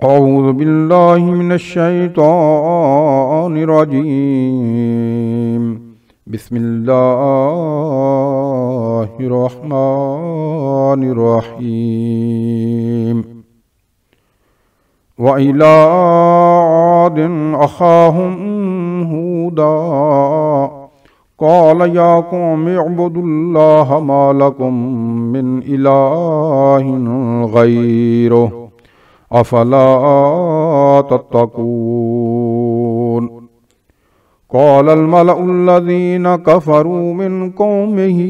أعوذ بالله من الشيطان الرجيم. بسم الله الرحمن الرحيم. وإلى عاد أخاهم هودا قال يا قوم اعبدوا الله ما لكم من إله غيره أفلا تتقون. قال الملأ الذين كفروا من قومه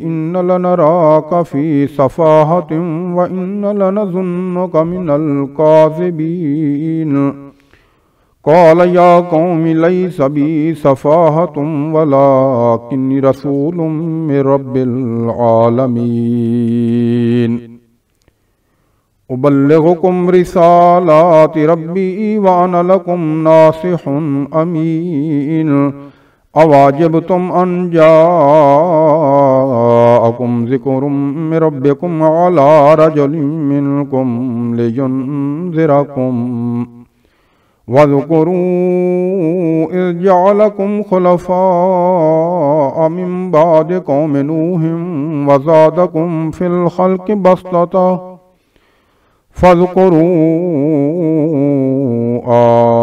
إن لنراك في سفاهة وإن لنظنك من الكاذبين. قال يا قوم ليس بي سفاهة ولكني رسول من رب العالمين. أبلغكم رسالات ربي وأنا لكم ناصح أمين. أواجبتم أن جاءكم ذكر من ربكم على رجل منكم لينذركم واذكروا إذ جعلكم خلفاء من بعد قوم نوح وزادكم في الخلق بسطة فاذكروا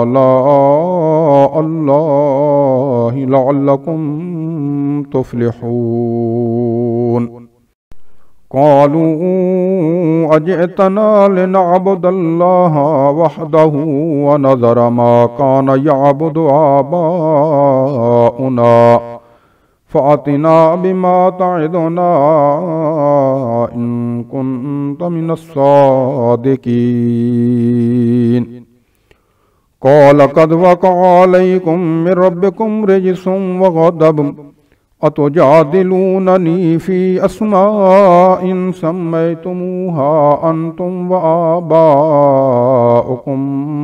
آلاء الله لعلكم تفلحون. قالوا أجئتنا لنعبد الله وحده ونذر ما كان يعبد آباؤنا فأتنا بما تعدنا إن كنت من الصادقين. قال قد وقع عليكم من ربكم رجس وغضب أتجادلونني في أسماء سميتموها أنتم وآباؤكم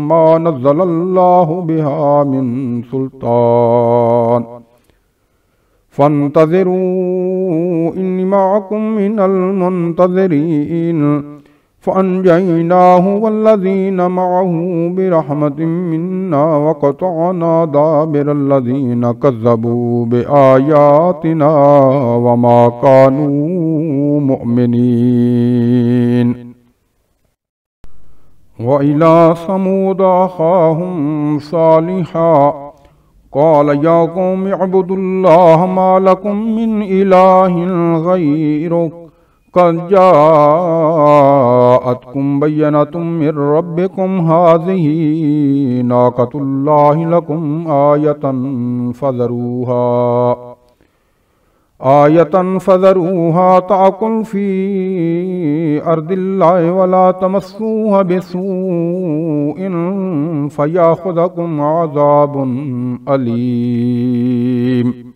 ما نزل الله بها من سلطان فانتظروا إني معكم من المنتظرين. فأنجيناه والذين معه برحمة منا وقطعنا دابر الذين كذبوا بآياتنا وما كانوا مؤمنين. وإلى ثمود أخاهم صالحا قال يا قوم اعبدوا الله ما لكم من إله غيره قد جاءتكم بينة من ربكم هذه ناقة الله لكم آية فذروها تأكل في أرض الله ولا تمسوها بسوء فيأخذكم عذاب أليم.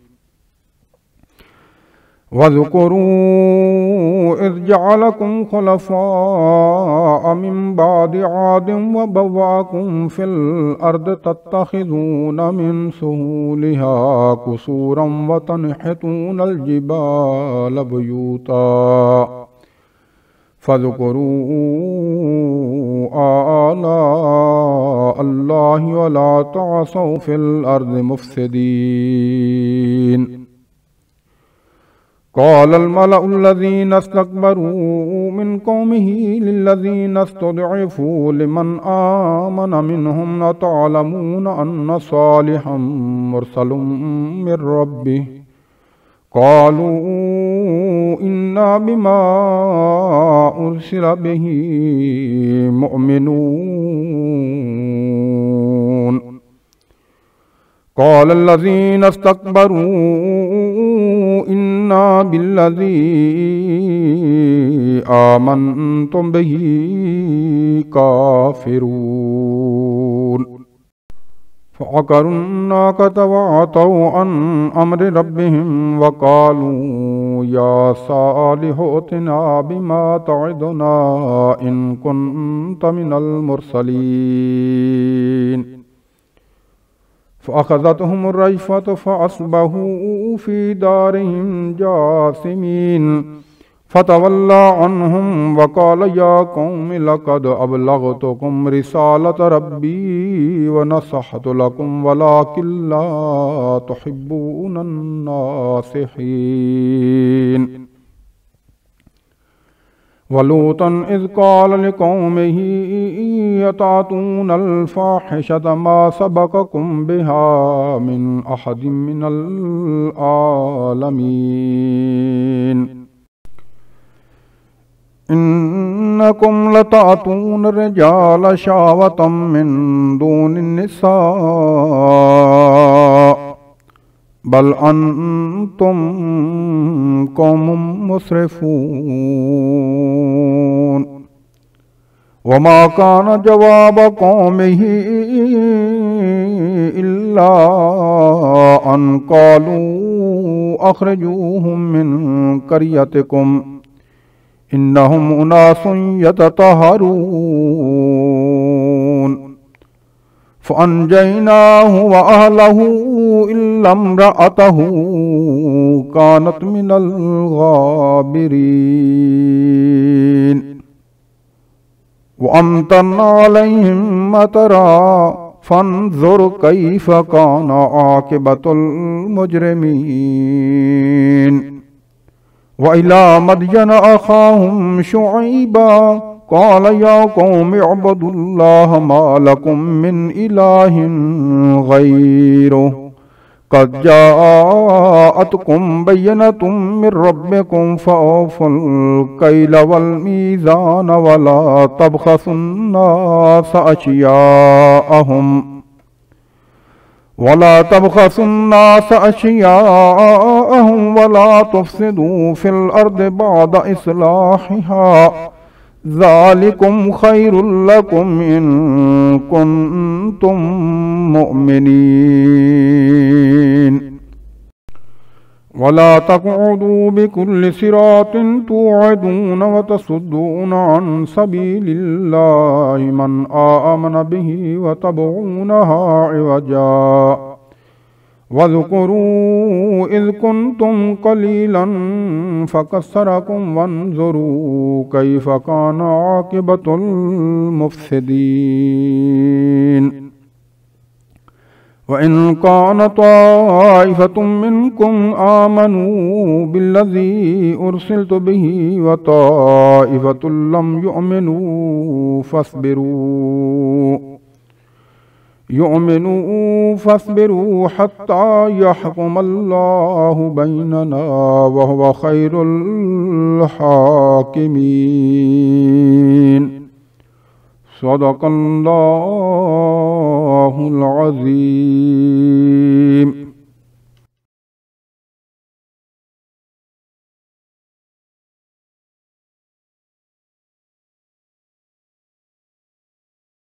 واذكروا إذ جعلكم خلفاء من بعد عاد وبوأكم في الأرض تتخذون من سهولها قصورا وتنحتون الجبال بيوتا فاذكروا آلاء الله ولا تعصوا في الأرض مفسدين. قال الملأ الذين استكبروا من قومه للذين استضعفوا لمن آمن منهم لتعلمون أن صالحا مرسل من ربه قالوا إنا بما أرسل به مؤمنون. قال الذين استكبروا إنا بالذي آمنتم به كافرون. فعقروا الناقة وعتوا عن أمر ربهم وقالوا يا صالح ائتنا بما تعدنا إن كنت من المرسلين. فأخذتهم الرجفة فأصبحوا في دارهم جاثمين. فتولى عنهم وقال يا قوم لقد أبلغتكم رسالة ربي ونصحت لكم ولكن لا تحبون الناصحين ولوطا إذ قال لقومه يتأتون الفاحشة ما سبقكم بها من أحد من العالمين إنكم لتأتون الرجال شهوة من دون النساء بل أنتم قوم مسرفون وما كان جواب قومه إلا أن قالوا أخرجوهم من قريتكم إنهم أناس يتطهرون فأنجيناه وأهله إلا امرأته كانت من الغابرين وأمطرنا عليهم مطرا فانظر كيف كان عاقبة المجرمين وإلى مدين أخاهم شعيبا قال يا قوم اعبدوا الله ما لكم من إله غيره قد جاءتكم بينة من ربكم فأوفوا الكيل والميزان ولا تبخسوا الناس أشياءهم ولا تفسدوا في الأرض بعد إصلاحها ذلكم خير لكم إن كنتم مؤمنين ولا تقعدوا بكل صراط توعدون وتصدون عن سبيل الله من آمن به وتبغونها عوجا واذكروا إذ كنتم قليلا فكثركم وانظروا كيف كان عاقبة المفسدين وإن كان طائفة منكم آمنوا بالذي أرسلت به وطائفة لم يؤمنوا فاصبروا حتى يحكم الله بيننا وهو خير الحاكمين صدق الله العظيم.